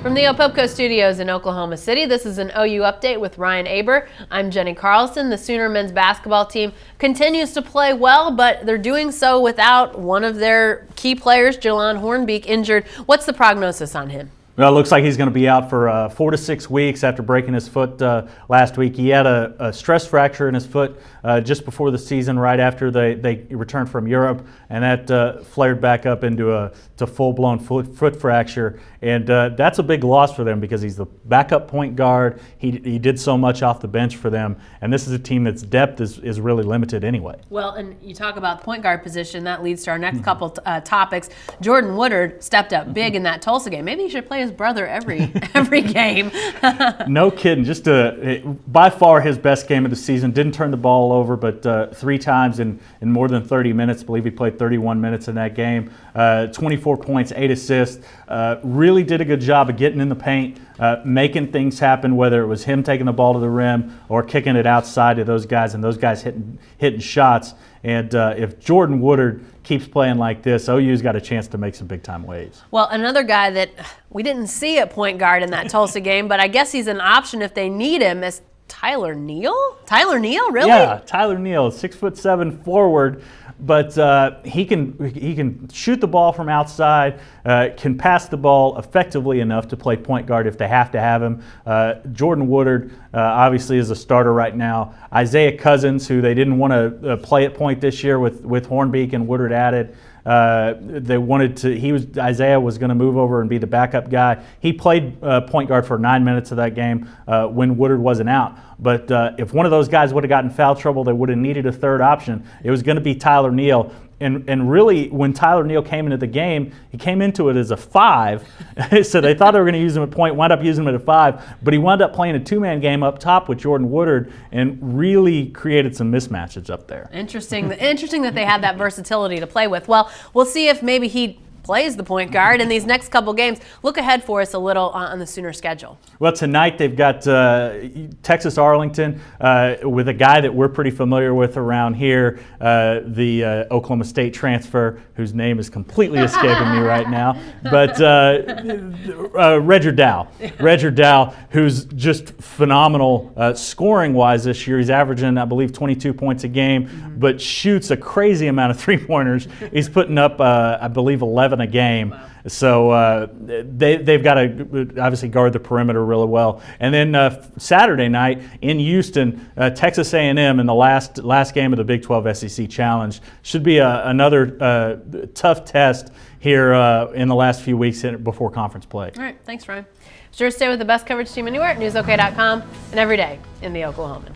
From the Opopco Studios in Oklahoma City, this is an OU Update with Ryan Aber. I'm Jenni Carlson. The Sooner men's basketball team continues to play well, but they're doing so without one of their key players, Jalan Hornbeak, injured. What's the prognosis on him? Well, it looks like he's going to be out for 4 to 6 weeks after breaking his foot last week. He had a stress fracture in his foot just before the season, right after they returned from Europe, and that flared back up into a full-blown foot fracture. And that's a big loss for them because he's the backup point guard. He did so much off the bench for them, and this is a team that's depth is really limited anyway. Well, and you talk about the point guard position. That leads to our next couple topics. Jordan Woodard stepped up big in that Tulsa game. Maybe he should play his brother every game. No kidding. Just by far his best game of the season. Didn't turn the ball over, but 3 times in more than 30 minutes. I believe he played 31 minutes in that game. 24 points, 8 assists. Really did a good job of getting in the paint, making things happen, whether it was him taking the ball to the rim or kicking it outside to those guys, and those guys hitting shots. And if Jordan Woodard keeps playing like this, OU's got a chance to make some big-time waves. Well, another guy that we didn't see at point guard in that Tulsa game, but I guess he's an option if they need him, is Tyler Neal? Tyler Neal, really? Yeah, Tyler Neal, 6'7" forward, but he can shoot the ball from outside, can pass the ball effectively enough to play point guard if they have to have him. Jordan Woodard obviously is a starter right now. Isaiah Cousins, who they didn't want to play at point this year with Hornbeak and Woodard added. They wanted to. Isaiah was going to move over and be the backup guy. He played point guard for 9 minutes of that game when Woodard wasn't out. But if one of those guys would have gotten foul trouble, they would have needed a third option. It was going to be Tyler Neal. And really, when Tyler Neal came into the game, he came into it as a 5. So they thought they were going to use him at point, wound up using him at a 5. But he wound up playing a 2-man game up top with Jordan Woodard and really created some mismatches up there. Interesting that they had that versatility to play with. Well, we'll see if maybe he plays the point guard in these next couple games. Look ahead for us a little on the Sooner schedule. Well, tonight they've got Texas Arlington with a guy that we're pretty familiar with around here, the Oklahoma State transfer, whose name is completely escaping me right now, but Redger Dow, who's just phenomenal scoring-wise this year. He's averaging, I believe, 22 points a game, but shoots a crazy amount of three-pointers. He's putting up, I believe, 11 a game. Wow. So they've got to obviously guard the perimeter really well. And then Saturday night in Houston, Texas A&M in the last game of the Big 12 SEC Challenge should be another tough test here in the last few weeks before conference play. All right, thanks, Ryan. Sure, stay with the best coverage team anywhere at newsok.com and every day in the Oklahoman.